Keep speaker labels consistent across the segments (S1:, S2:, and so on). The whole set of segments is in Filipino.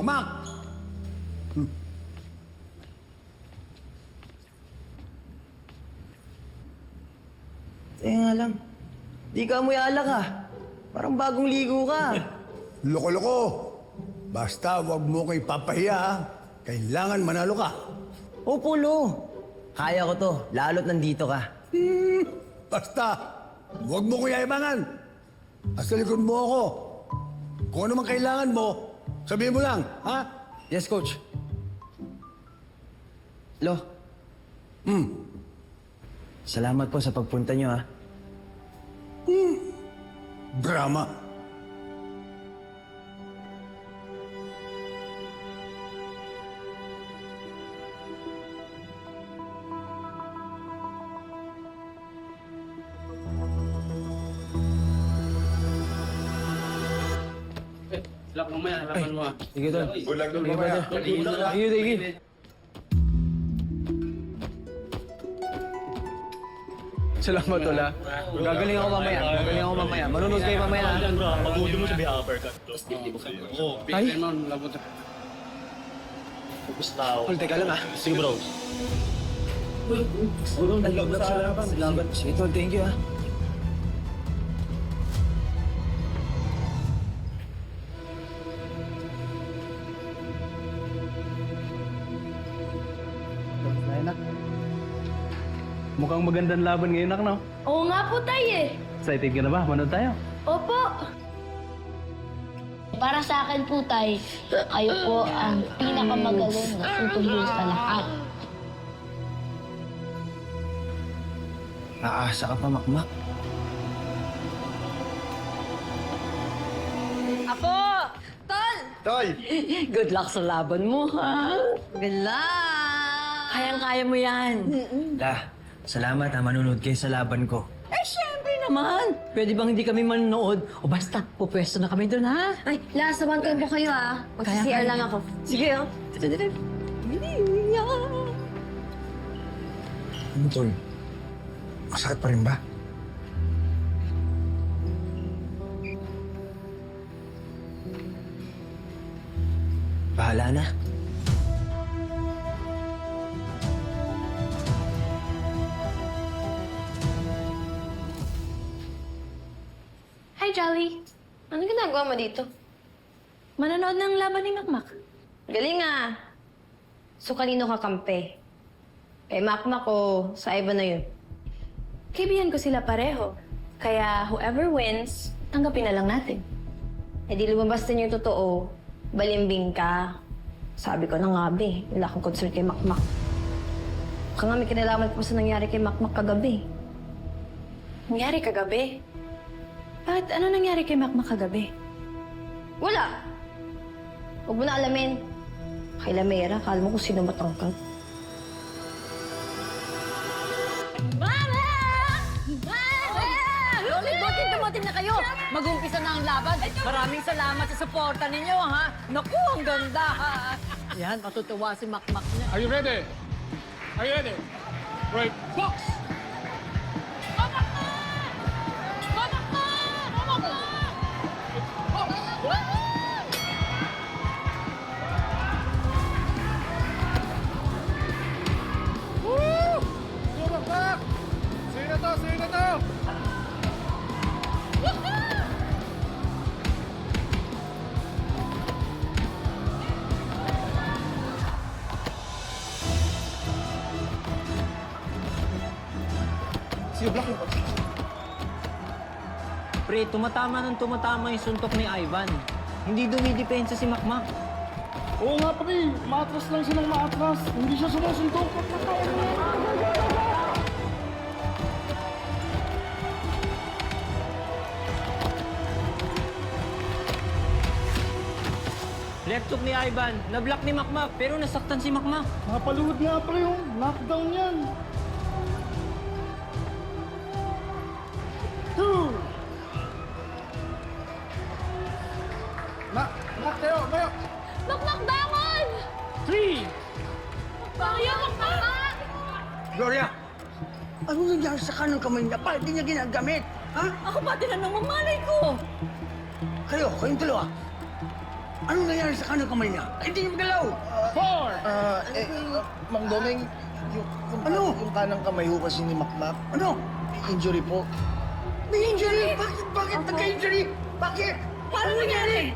S1: Makmak!
S2: Teka nga lang. Di ka amoy alak ah. Parang bagong ligo ka.
S1: Loko-loko! Basta wag mo ko ipapahiya, ha? Kailangan manalo ka.
S2: Opo, Lo. Kaya ko to, lalo't nandito ka.
S1: Basta, wag mo ko yayabangan. Nasa likod mo ako. Kung ano man kailangan mo, sabihin mo lang, ha?
S2: Yes, Coach. Lo. Salamat po sa pagpunta nyo, ha?
S1: Drama.
S3: Lock mamaya, laban mo ah.
S2: Sige, Tol.
S4: Bulag doon
S2: Sige,
S4: mamaya.
S2: brother. Thank you, thank you. Salamat, Tol, ha? Gagaling ako mamaya. Manunod kayo mamaya, ha?
S5: Pag-uwi mo sabi uppercut.
S3: Ay! Mo, labot.
S5: Focus tao.
S2: Tol, teka lang, ha?
S5: Sige bro.
S2: Salamat. Sige, Tol, thank you, ha?
S3: Mukhang magandang laban ngayon, nak, no?
S6: Oo nga po, tay eh.
S3: Excited ka na ba? Manood tayo.
S6: Opo. Para sa akin po, tay, kayo po ang pinakamagaling na tutulong sa lahat.
S2: Aasa ka pa, Makmak.
S7: Apo! Tol!
S4: Toy!
S7: Good luck sa laban mo, ha? Good luck! Kayang-kaya mo yan.
S2: La, salamat, ha? Manunod kayo sa laban ko.
S7: Eh, syempre naman. Pwede bang hindi kami manonood? O basta, pupwesto na kami doon, ha?
S6: Ay, last one po kayo ah. Mag-CR lang ako.
S7: Sige, oh.
S1: Ano, Tol? Masakit pa rin ba?
S2: Bahala na.
S6: Hi, Jolly. Ano ginagawa mo dito?
S7: Manonood ng laban ni Makmak.
S6: Galing ah. So, kanino ka kampe? Kay Makmak o sa iba na yun?
S8: Kaibigan ko sila pareho. Kaya whoever wins, tanggapin na lang natin.
S6: Eh di lumabas din yung totoo. Balimbing ka. Sabi ko na nga, be. Wala akong concern kay Makmak. Baka nga may kinalaman po sa nangyari kay Makmak kagabi.
S8: Nangyari kagabi? Bakit ano nangyari kay Makmak kagabi?
S6: Wala! Huwag mo na alamin. Kay Lamera, kala mo kung sino matangkad.
S7: Mama! Mama! Bakit dumating na kayo? Mag-umpisa na ang laban. Maraming salamat sa suporta ninyo, ha? Naku, ang ganda, ha? Yan, matutuwa si Makmak niya.
S3: Are you ready? Are you ready? Right, box! Sino to?
S2: Pre, tumatama yung suntok ni Ivan. Hindi dumidepensa si Makmak.
S3: Oo nga pre, maatras lang silang maatras. Hindi siya sumusuntok.
S2: Left hook ni Ivan, na-block ni Makmak, pero nasaktan si Makmak.
S3: Nakapaluhod nga pre yung knockdown yan. Two! Nak kayo, kayo!
S6: Makmak, bangon!
S3: Three!
S6: Tayo, Makmak!
S1: Gloria! Ano nangyari sa kanang kamay niya? Bakit di niya ginagamit? Ha?
S7: Ako ba tinanong mo malay ko?
S1: Kayong dalawa. Anong nangyari sa kanang kamay niya? Ay, hindi niya magalaw!
S2: Mang Domeng, yung,
S1: Ano?
S2: yung kanang kamay ho kasi ni Makmak,
S1: Ano?
S2: may injury po.
S1: May injury? Bakit nagka-injury? Bakit? Paano nangyari?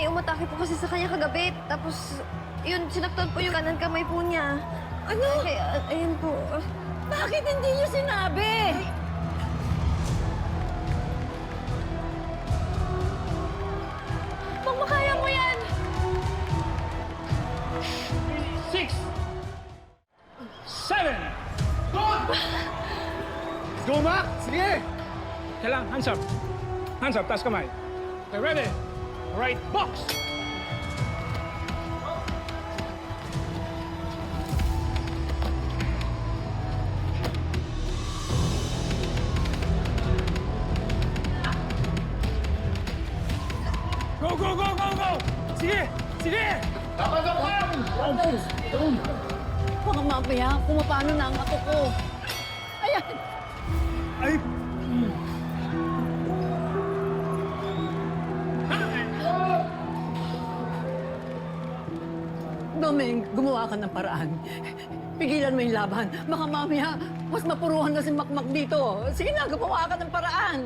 S6: May umatake po kasi sa kanya kagabi. Tapos, yun, sinaktan po yung kanan kamay po niya.
S7: Ano?
S6: Kaya, ayun po.
S7: Bakit hindi niyo sinabi?
S8: Makmakaya mo yan!
S3: 6, 7.
S1: Go, Mac! Sige!
S3: Kailangan, hands up. Hands up, taas kamay. Okay, ready? Right, box! Go, go, go, go, go! Sige! Sige!
S7: Baka mamaya, kung paano na ang ato ko. Ayan!
S1: Ay!
S7: Domeng, gumawa ka ng paraan. Pigilan mo yung laban. Baka mamaya, mas mapuruhan na si Makmak dito. Sige na, gumawa ka ng paraan.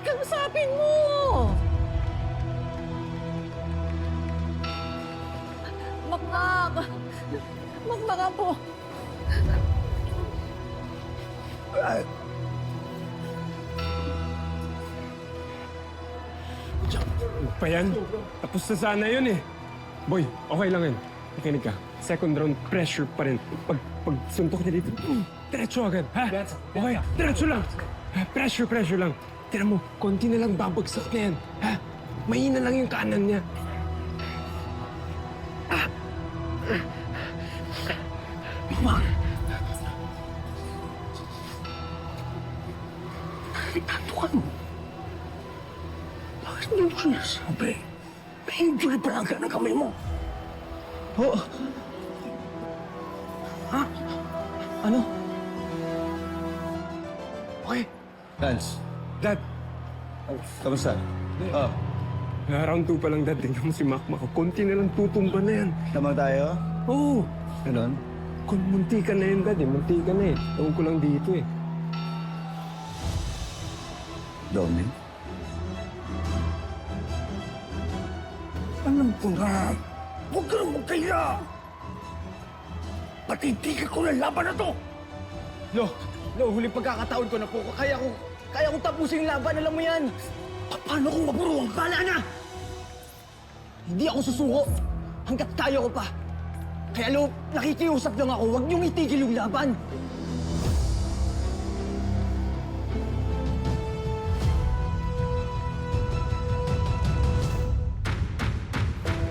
S7: Kausapin mo! Makmak! Makmak po!
S3: Pa yan? Tapos na sana yun eh. Boy, okay lang yan. Makinig ka. Second round, pressure pa rin. Pag suntok niya dito, diretso agad, ha? Okay, diretso lang. Pressure lang. Tira mo, konti na lang babagsak na yan, ha? Mahina lang yung kanan niya.
S1: Tantukan mo. Bakit hindi mo sinasabi? May injury pa lang ka ng kamay mo.
S2: Ho!
S1: Ha?
S2: Ano?
S1: Okay.
S4: Lance,
S3: Dad,
S4: kamusta?
S3: round 2 pa lang, Dad. Tingnan mo si Makmak. Konti na lang tutumba na yan.
S4: Tama tayo?
S3: Oo.
S4: Ganon?
S3: Kung munti ka na yun, Dad. Munti ka na eh. Tawag ko lang dito eh.
S4: Doming?
S1: Alam ko na. Huwag ka na magkaya. Patitigil ko na laban na to.
S2: Huling pagkakataon ko na po. Kaya kong tapusin yung laban, alam mo yan.
S1: Paano kung mapuruang bala na?
S2: Hindi ako susuko hanggat tayo ko pa. Kaya lo, nakikiusap lang ako, huwag niyong itigil yung laban.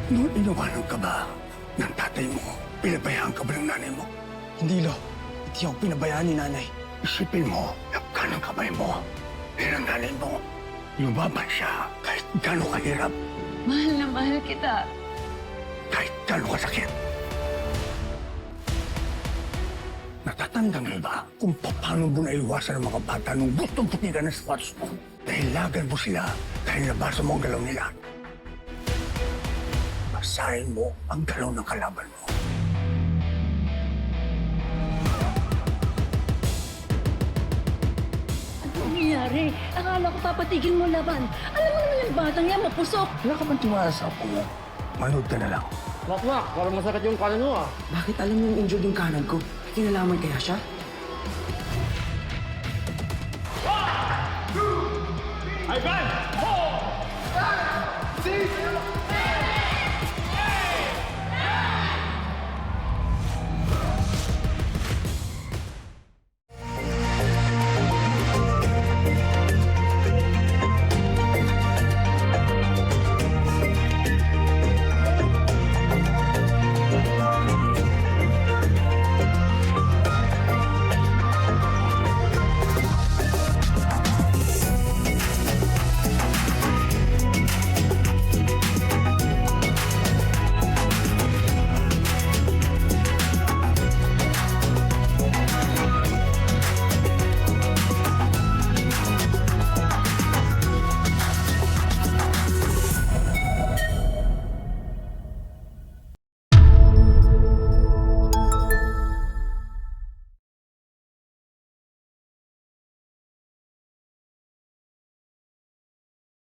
S1: Noon inawanan ka ba ng tatay mo? Pinabayaan ka ba ng nanay mo?
S2: Hindi, Lo. Hindi ako pinabayaan ni nanay.
S1: Isipin mo, kanang kamay mo, ng nanay mo. Lumaban siya kahit gano'ng kahirap,
S8: Mahal na mahal kita.
S1: kahit gano'ng kasakit. Natatandaan mo ba kung paano mo naiwasan ang mga bata nung gustong putigan ng sapatos mo? Dahil lagan mo sila dahil nabasa mo ang galaw nila. Basahin mo ang galaw ng kalaban mo.
S7: Ano nangyayari? Akala ko papatigil mo laban. Alam mo naman yung batang yan, mapusok.
S1: Wala ka bang tiwala sa apo mo? Manood ka na lang.
S2: Makmak, parang masakit yung kanan mo ah. Bakit alam mo yung injured yung kanan ko? Kinalaman kaya siya?
S3: Ivan!